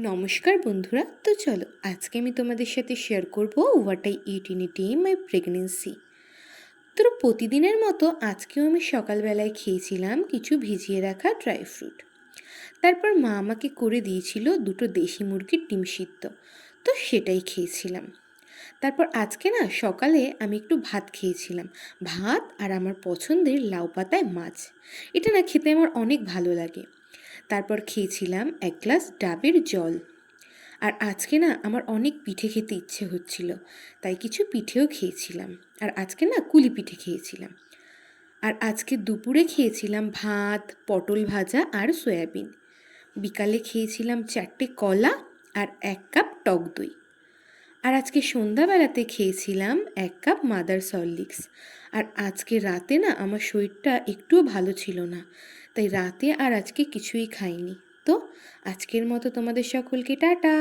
নমস্কার বন্ধুরা, তো চলো আজকে আমি তোমাদের সাথে শেয়ার করব what I it in a day my pregnancy. তো প্রতিদিনের মতো আজকেও আমি সকালবেলায় খেয়েছিলাম কিছু ভিজিয়ে রাখা ড্রাই ফ্রুট। তারপর মা আমাকে করে দিয়েছিল দুটো দেশি মুরগির ডিম সিদ্ধ, তো সেটাই খেয়েছিলাম। তারপর আজকে সকালে আমি একটু ভাত খেয়েছিলাম, ভাত আর আমার পছন্দের লাউ পাতায় মাছ। এটা খেতে আমার অনেক ভালো লাগে। তারপর খেয়েছিলাম এক গ্লাস ডাবের জল। আর আজকে আমার অনেক পিঠে খেতে ইচ্ছে হচ্ছিল, তাই কিছু পিঠেও খেয়েছিলাম। আর আজকে কুলি পিঠে খেয়েছিলাম। আর আজকে দুপুরে খেয়েছিলাম ভাত, পটল ভাজা আর সয়াবিন। বিকালে খেয়েছিলাম 4টে কলা আর 1 কাপ টক দই। আর আজকে সন্ধ্যাবেলাতে খেয়েছিলাম 1 কাপ মাদার্স হরলিক্স। আর আজকে রাতে আমার শরীরটা একটুও ভালো ছিল না, তাই রাতে আর আজকে কিছুই খাইনি। তো আজকের মতো তোমাদের সকলকে টাটা।